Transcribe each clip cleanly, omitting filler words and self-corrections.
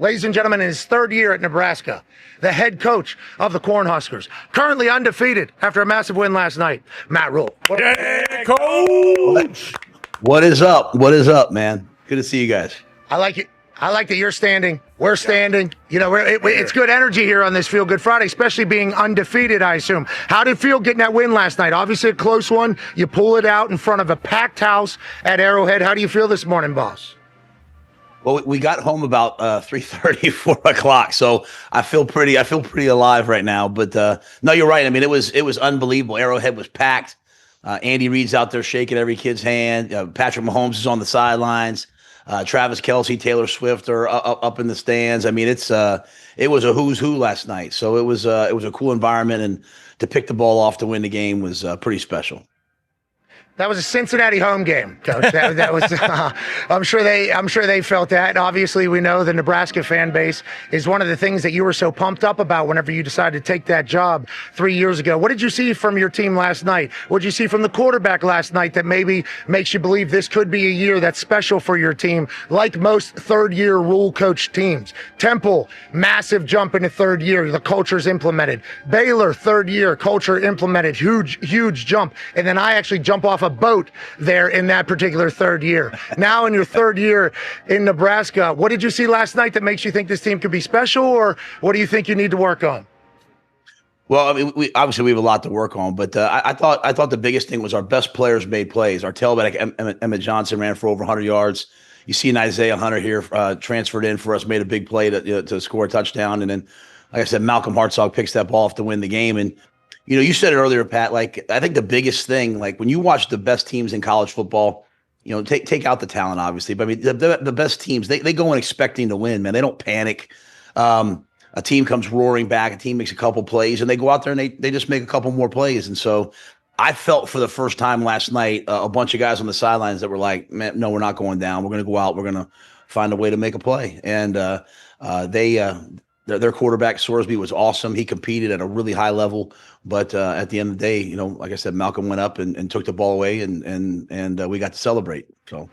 Ladies and gentlemen, in his third year at Nebraska, the head coach of the Cornhuskers, currently undefeated after a massive win last night, Matt Rhule. Yeah, Coach! What is up? What is up, man? Good to see you guys. I like it. I like that you're standing. We're standing. You know, it's good energy here on this Feel Good Friday, especially being undefeated, I assume. How did it feel getting that win last night? Obviously a close one. You pull it out in front of a packed house at Arrowhead. How do you feel this morning, boss? Well, we got home about 3:30, 4 o'clock, so I feel pretty alive right now. But no, you're right. I mean, it was unbelievable. Arrowhead was packed. Andy Reid's out there shaking every kid's hand. Patrick Mahomes is on the sidelines. Travis Kelce, Taylor Swift are up in the stands. I mean, it was a who's who last night. So it was a cool environment, and to pick the ball off to win the game was pretty special. That was a Cincinnati home game, Coach. That was. I'm sure they felt that. Obviously, we know the Nebraska fan base is one of the things that you were so pumped up about whenever you decided to take that job 3 years ago. What did you see from your team last night? What did you see from the quarterback last night that maybe makes you believe this could be a year that's special for your team, like most third-year Rhule coach teams? Temple, massive jump into third year. The culture's implemented. Baylor, third year, culture implemented. Huge jump. And then I actually jump off a boat there in that particular third year. Now in your third year in Nebraska, what did you see last night that makes you think this team could be special, or what do you think you need to work on? Well, I mean, we have a lot to work on, but I thought the biggest thing was our best players made plays. Our tailback Emmett Johnson ran for over 100 yards. You see an Isaiah Hunter here transferred in for us, made a big play to score a touchdown, and then, like I said, Malcolm Hartzog picks that ball off to win the game. And you know, you said it earlier, Pat, like, I think the biggest thing, like, when you watch the best teams in college football, you know, take out the talent, obviously, but I mean, the best teams, they go in expecting to win, man. They don't panic. A team comes roaring back, a team makes a couple plays, and they go out there and they just make a couple more plays. And so I felt for the first time last night, a bunch of guys on the sidelines that were like, man, no, we're not going down. We're going to go out. We're going to find a way to make a play. And their quarterback, Sorsby, was awesome. He competed at a really high level. But at the end of the day, you know, like I said, Malcolm went up and took the ball away, and we got to celebrate. So.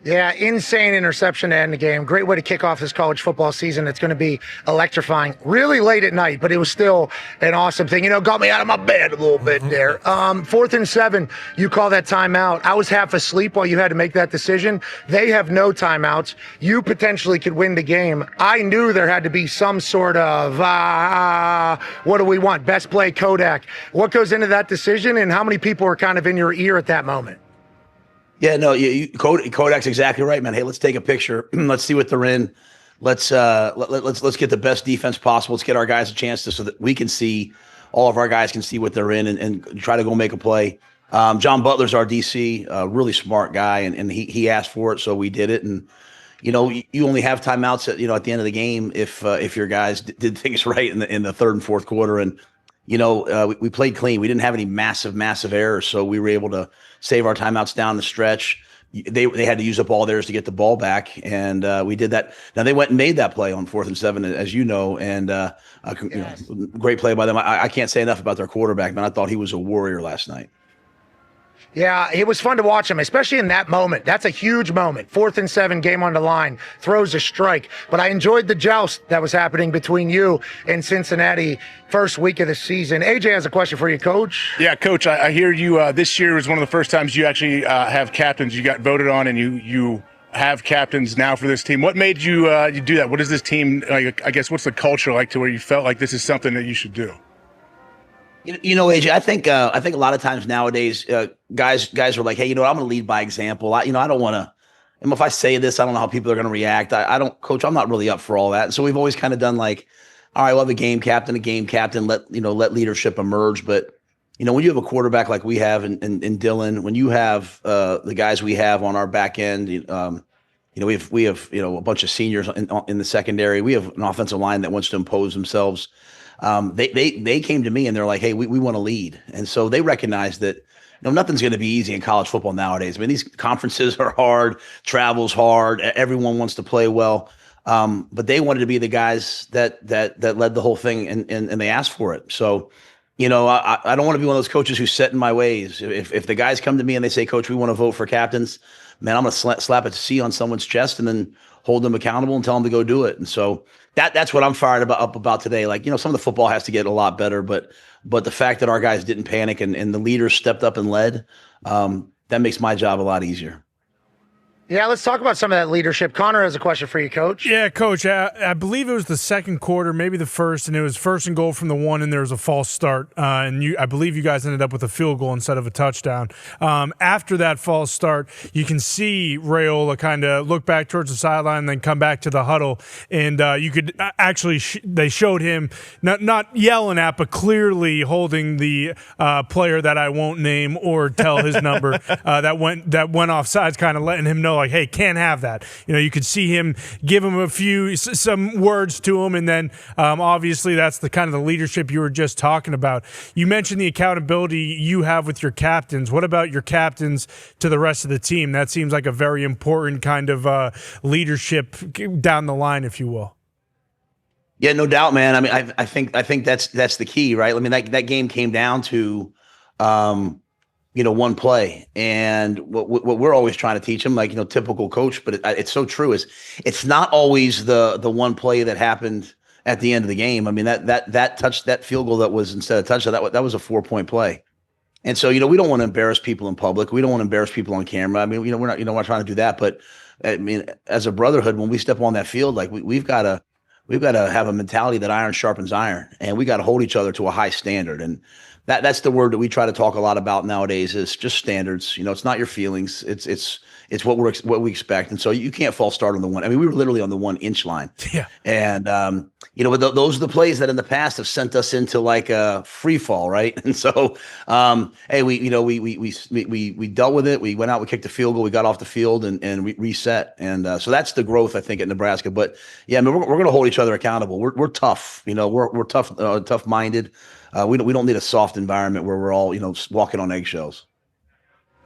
Yeah, insane interception to end the game. Great way to kick off this college football season. It's going to be electrifying. Really late at night, but it was still an awesome thing. You know, got me out of my bed a little bit there. 4th and 7, you call that timeout. I was half asleep while you had to make that decision. They have no timeouts. You potentially could win the game. I knew there had to be some sort of, what do we want? Best play Kodak. What goes into that decision, and how many people are kind of in your ear at that moment? Yeah, no, Kodak's exactly right, man. Hey, let's take a picture. Let's see what they're in. Let's get the best defense possible. Let's get our guys a chance so that we can see, all of our guys can see what they're in and try to go make a play. John Butler's our DC, a really smart guy, and he asked for it, so we did it. And you know, you only have timeouts at the end of the game if your guys did things right in the third and fourth quarter. And you know, we played clean. We didn't have any massive errors, so we were able to save our timeouts down the stretch. They had to use up all theirs to get the ball back, and we did that. Now they went and made that play on 4th and 7, as you know, and yes. You know, great play by them. I can't say enough about their quarterback, man. I thought he was a warrior last night. Yeah, it was fun to watch him, especially in that moment. That's a huge moment. 4th and 7, game on the line, throws a strike. But I enjoyed the joust that was happening between you and Cincinnati first week of the season. AJ has a question for you, Coach. Yeah, Coach, I hear you. This year was one of the first times you actually have captains. You got voted on, and you have captains now for this team. What made you do that? What is this team like? I guess what's the culture like to where you felt like this is something that you should do? You know, AJ, I think a lot of times nowadays, guys are like, hey, you know what, I'm going to lead by example. I don't want to. And if I say this, I don't know how people are going to react. I don't, Coach. I'm not really up for all that. And so we've always kind of done like, all right, we'll have a game captain. Let leadership emerge. But you know, when you have a quarterback like we have in Dylan, when you have the guys we have on our back end, you know, we have a bunch of seniors in the secondary. We have an offensive line that wants to impose themselves. They came to me and they're like, hey, we want to lead. And so they recognize that, you know, nothing's going to be easy in college football nowadays. I mean, these conferences are hard, travel's hard. Everyone wants to play well. But they wanted to be the guys that led the whole thing and they asked for it. So, you know, I don't want to be one of those coaches who's set in my ways. If the guys come to me and they say, Coach, we want to vote for captains, man, I'm going to slap a C on someone's chest and then hold them accountable and tell them to go do it. And so that's what I'm fired up about today. Like, some of the football has to get a lot better, but the fact that our guys didn't panic and the leaders stepped up and led, that makes my job a lot easier. Yeah, let's talk about some of that leadership. Connor has a question for you, Coach. Yeah, Coach, I believe it was the second quarter, maybe the first, and it was 1st and goal from the 1, and there was a false start. I believe you guys ended up with a field goal instead of a touchdown. After that false start, you can see Rhule kind of look back towards the sideline and then come back to the huddle, and you could actually they showed him not yelling at, but clearly holding the player that I won't name or tell his number that went off sides, kind of letting him know, like, hey, can't have that. You could see him give him some words to him, and then obviously that's the kind of the leadership you were just talking about. You mentioned the accountability you have with your captains. What about your captains to the rest of the team? That seems like a very important kind of leadership down the line, if you will. Yeah, no doubt, man. I mean, I think that's the key, right? I mean, that game came down to one play. And what we're always trying to teach them, like, typical coach, but it's so true, is it's not always the one play that happened at the end of the game. I mean, that field goal that was instead of touchdown, that was a 4-point play. And so, we don't want to embarrass people in public. We don't want to embarrass people on camera. I mean, we're not trying to do that, but I mean, as a brotherhood, when we step on that field, like we've got to have a mentality that iron sharpens iron, and we got to hold each other to a high standard. And that's the word that we try to talk a lot about nowadays, is just standards. It's not your feelings. It's what we expect. And so you can't false start on the 1. I mean, we were literally on the 1-inch line. Yeah. And those are the plays that in the past have sent us into like a free fall, right? And so, hey, we dealt with it. We went out, we kicked the field goal, we got off the field and we reset. And so that's the growth, I think, at Nebraska. But yeah, I mean, we're going to hold each other accountable. We're tough. We're tough, tough-minded. We don't need a soft environment where we're all, walking on eggshells.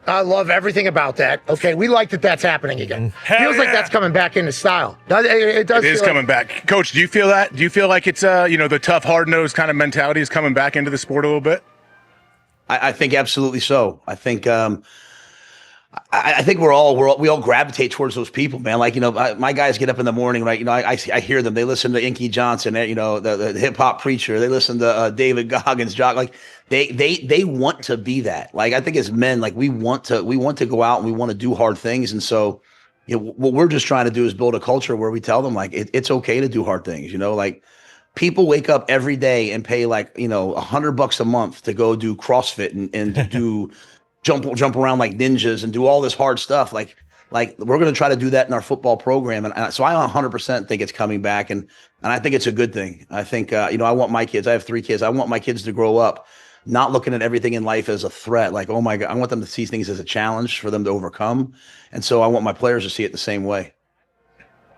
I love everything about that. Okay, we like that that's happening again. Feels like that's coming back into style. It does. It is coming back. Coach, do you feel that? Do you feel like it's the tough, hard-nosed kind of mentality is coming back into the sport a little bit? I think absolutely so. I think I think we all gravitate towards those people, man. Like, my guys get up in the morning, right? I hear them. They listen to Inky Johnson, the hip hop preacher. They listen to David Goggins, Jock. Like they want to be that. Like, I think as men, like we want to go out and we want to do hard things. And so, what we're just trying to do is build a culture where we tell them, like, it's okay to do hard things. Like, people wake up every day and pay like, $100 a month to go do CrossFit and to do jump around like ninjas and do all this hard stuff. Like we're going to try to do that in our football program. And so I 100% think it's coming back. And I think it's a good thing. I think, I want my kids, I have 3 kids. I want my kids to grow up not looking at everything in life as a threat. Like, oh my God, I want them to see things as a challenge for them to overcome. And so I want my players to see it the same way.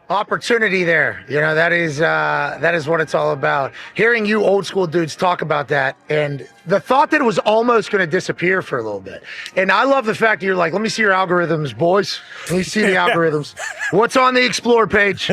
Opportunity there. That is what it's all about. Hearing you old school dudes talk about that, and the thought that it was almost going to disappear for a little bit. And I love the fact that you're like, let me see your algorithms, boys. Let me see the algorithms. What's on the Explore page?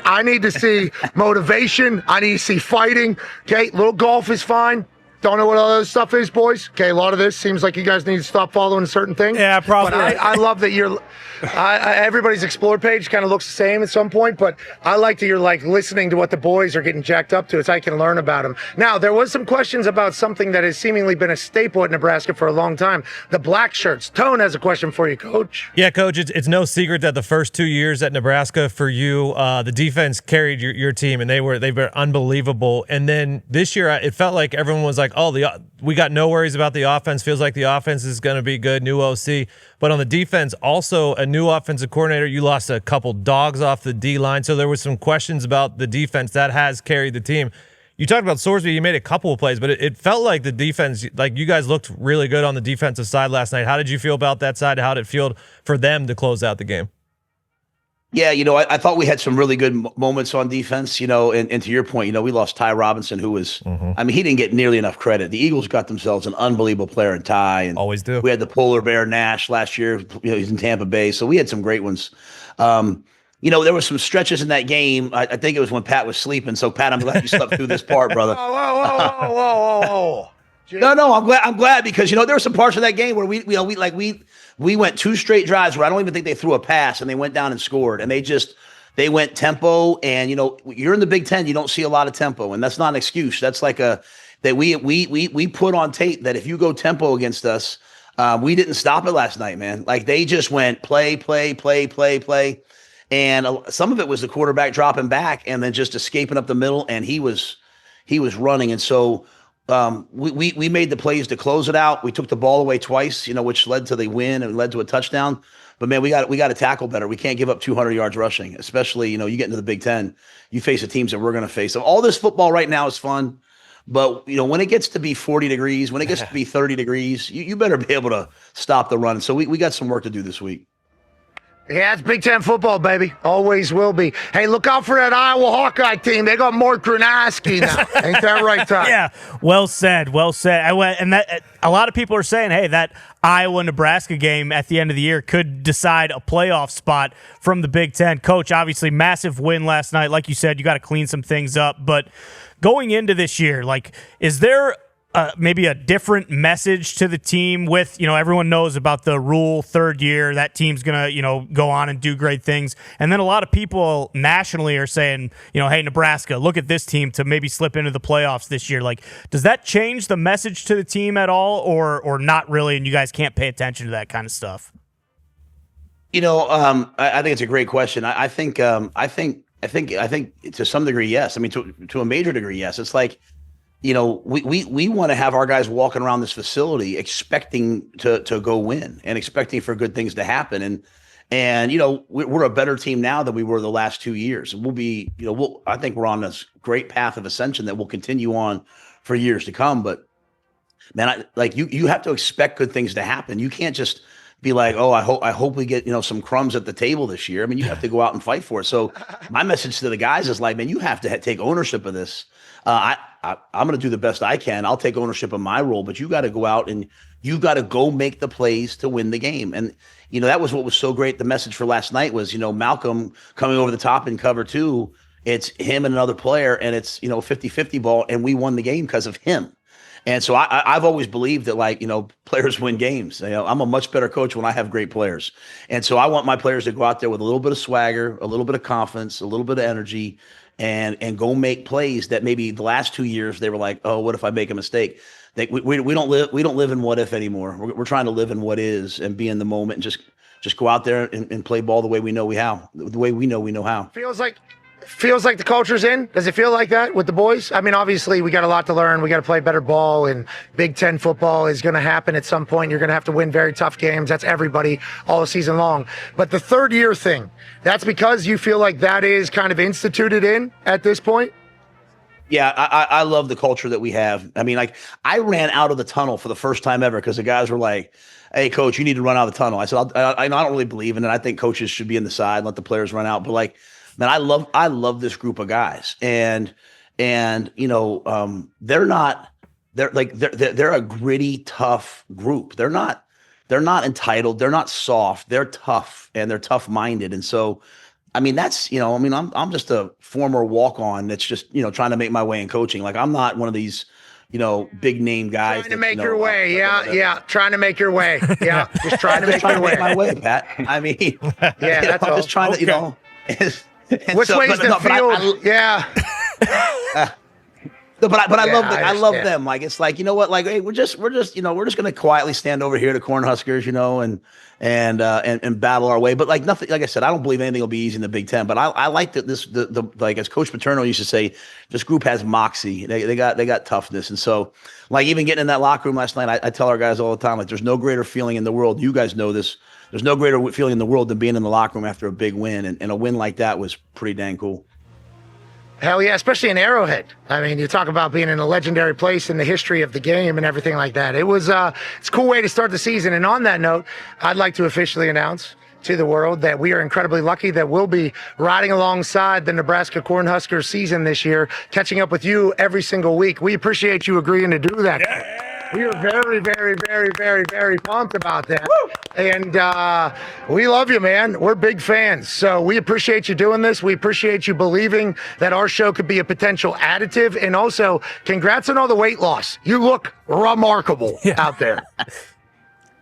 I need to see motivation. I need to see fighting. Okay, little golf is fine. Don't know what all this stuff is, boys. Okay, a lot of this seems like you guys need to stop following certain things. Yeah, probably. But I love that you're everybody's Explore page kind of looks the same at some point, but I like that you're like listening to what the boys are getting jacked up to, so I can learn about them. Now, there was some questions about something that has seemingly been a staple at Nebraska for a long time, the black shirts. Tone has a question for you, Coach. Yeah, Coach, it's no secret that the first 2 years at Nebraska for you, the defense carried your team, and they were unbelievable. And then this year, it felt like everyone was like, oh, we got no worries about the offense. Feels like the offense is going to be good, new OC. But on the defense, also a new offensive coordinator. You lost a couple dogs off the D-line, so there was some questions about the defense that has carried the team. You talked about Sorsby. You made a couple of plays, but it felt like the defense, like you guys looked really good on the defensive side last night. How did you feel about that side? How did it feel for them to close out the game? Yeah, I thought we had some really good moments on defense, and to your point, we lost Ty Robinson, who was, I mean, he didn't get nearly enough credit. The Eagles got themselves an unbelievable player in Ty. And always do. We had the polar bear Nash last year, he's in Tampa Bay. So we had some great ones. There were some stretches in that game. I think it was when Pat was sleeping. So Pat, I'm glad you slept through this part, brother. Whoa. No, I'm glad because there were some parts of that game where we we went 2 straight drives where I don't even think they threw a pass, and they went down and scored. And they went tempo. And you're in the Big Ten, you don't see a lot of tempo, and that's not an excuse. That's like that we put on tape that if you go tempo against us, we didn't stop it last night, man. Like they just went play. And some of it was the quarterback dropping back and then just escaping up the middle, and he was running. And so we made the plays to close it out. We took the ball away twice, which led to the win and led to a touchdown. But man, we got to tackle better. We can't give up 200 yards rushing, especially you get into the Big Ten. You face the teams that we're going to face. So all this football right now is fun, but when it gets to be 40 degrees, when it gets to be 30 degrees, you better be able to stop the run. So we got some work to do this week. Yeah, it's Big Ten football, baby. Always will be. Hey, look out for that Iowa Hawkeye team. They got Mark Granaski now. Ain't that right, Todd? Yeah, well said. And a lot of people are saying, hey, that Iowa-Nebraska game at the end of the year could decide a playoff spot from the Big Ten. Coach, obviously, massive win last night. Like you said, you got to clean some things up. But going into this year, is there maybe a different message to the team with, everyone knows about the Rhule third year, that team's going to, go on and do great things. And then a lot of people nationally are saying, hey, Nebraska, look at this team to maybe slip into the playoffs this year. Does that change the message to the team at all or not really? And you guys can't pay attention to that kind of stuff? I think it's a great question. I think to some degree, yes. I mean, to a major degree, yes. It's like, we want to have our guys walking around this facility expecting to go win and expecting for good things to happen. And we're a better team now than we were the last 2 years. We'll be, I think we're on this great path of ascension that will continue on for years to come. But man, you have to expect good things to happen. You can't just be like, oh, I hope we get, some crumbs at the table this year. I mean, you have to go out and fight for it. So my message to the guys is like, man, you have to take ownership of this. I'm going to do the best I can. I'll take ownership of my role, but you got to go out and you got to go make the plays to win the game. And, that was what was so great. The message for last night was, Malcolm coming over the top in cover 2. It's him and another player, and it's, 50-50 ball, and we won the game because of him. And so I've always believed that, players win games. I'm a much better coach when I have great players. And so I want my players to go out there with a little bit of swagger, a little bit of confidence, a little bit of energy, and go make plays that maybe the last 2 years they were like, oh, what if I make a mistake? We don't live in what if anymore. We're trying to live in what is and be in the moment and just go out there and play ball the way we know we know how. Feels like the culture's in. Does it feel like that with the boys? I mean, obviously, we got a lot to learn. We got to play better ball, and Big Ten football is going to happen at some point. You're going to have to win very tough games. That's everybody all season long. But the third year thing, that's because you feel like that is kind of instituted in at this point? Yeah, I love the culture that we have. I mean, I ran out of the tunnel for the first time ever because the guys were like, hey, coach, you need to run out of the tunnel. I said, I don't really believe in it. I think coaches should be in the side, let the players run out. But man, I love this group of guys, and they're a gritty, tough group. They're not entitled. They're not soft. They're tough, and they're tough minded. And so, I mean, I'm just a former walk-on that's just, trying to make my way in coaching. I'm not one of these, big name guys. Trying to make your way. Yeah. Trying to make your way. Yeah. Just trying to make your way. My way, Pat. I mean, yeah, that's all. Just trying to, Which way is the field? Yeah. But I love them. It's like, hey, we're just gonna quietly stand over here to Cornhuskers, and battle our way. But nothing, like I said, I don't believe anything will be easy in the Big Ten. But I like that as Coach Paterno used to say, this group has moxie. They got toughness. And so even getting in that locker room last night, I tell our guys all the time, there's no greater feeling in the world. You guys know this. There's no greater feeling in the world than being in the locker room after a big win. And a win like that was pretty dang cool. Hell yeah, especially in Arrowhead. I mean, you talk about being in a legendary place in the history of the game and everything like that. It's a cool way to start the season. And on that note, I'd like to officially announce to the world that we are incredibly lucky that we'll be riding alongside the Nebraska Cornhuskers season this year, catching up with you every single week. We appreciate you agreeing to do that. Yeah. We are very, very, very, very, very pumped about that. Woo! And we love you, man. We're big fans. So we appreciate you doing this. We appreciate you believing that our show could be a potential additive. And also, congrats on all the weight loss. You look remarkable out there.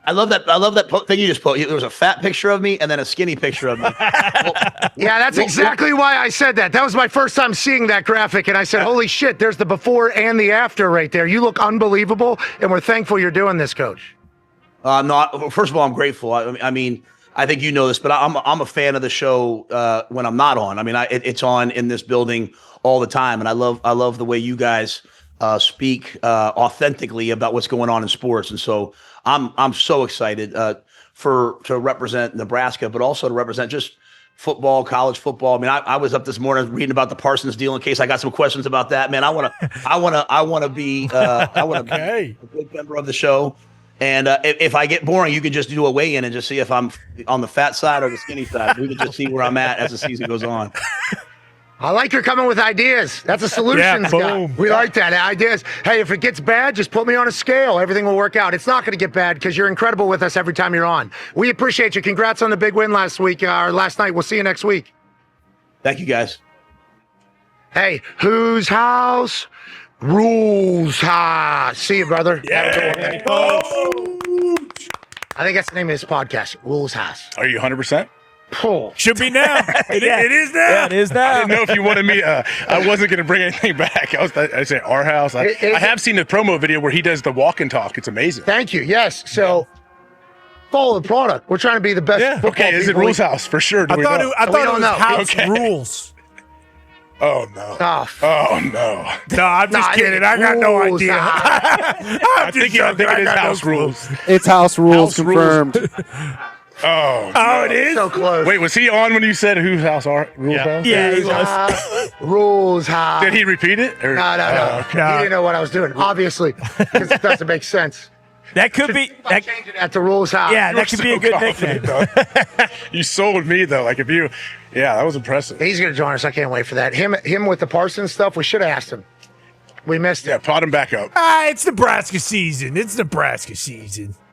I love that thing you just put. There was a fat picture of me and then a skinny picture of me. Yeah, that's exactly why I said that. That was my first time seeing that graphic, and I said, holy shit, there's the before and the after right there. You look unbelievable, and we're thankful you're doing this, Coach. No, first of all, I'm grateful. I mean, I think you know this, but I'm a fan of the show when I'm not on. I mean, it's on in this building all the time, and I love the way you guys speak authentically about what's going on in sports, and so I'm so excited to represent Nebraska, but also to represent just football, college football. I mean, I was up this morning reading about the Parsons deal in case I got some questions about that. Man, I want to be a good member of the show. And if I get boring, you can just do a weigh-in and just see if I'm on the fat side or the skinny side. We can just see where I'm at as the season goes on. I like you're coming with ideas. That's a solutions guy. We like that. Ideas. Hey, if it gets bad, just put me on a scale. Everything will work out. It's not going to get bad because you're incredible with us every time you're on. We appreciate you. Congrats on the big win last night. We'll see you next week. Thank you, guys. Hey, whose house? Rhule's house. See you, brother. Yeah. I think that's the name of this podcast. Rhule's house. Are you 100%? Should be now. It is now. Yeah, it is I now. didn't know if you wanted me. I wasn't going to bring anything back. I said our house. I have seen the promo video where he does the walk and talk. It's amazing. Thank you. Yes. So follow the product. We're trying to be the best. Yeah. Okay. Is it Rhule's house for sure? I thought it was know. house Okay. rules. Oh no. Oh, no. No, I'm just kidding. I got no Rules. idea. I think it is house rules. It's house rules House rules. confirmed. Oh. Oh, it is? So close. Wait, was he on when you said whose house are Rhule's house? Yeah, he was. Rules house. Did he repeat it? Or? No. He didn't know what I was doing, obviously, because it doesn't make sense. That could be. I'm changing that to Rules house. Yeah, that could be a good nickname. You sold me though. Like that was impressive. He's going to join us. I can't wait for that. Him with the Parsons stuff. We should have asked him. We missed it. Yeah, pot him back up. It's Nebraska season.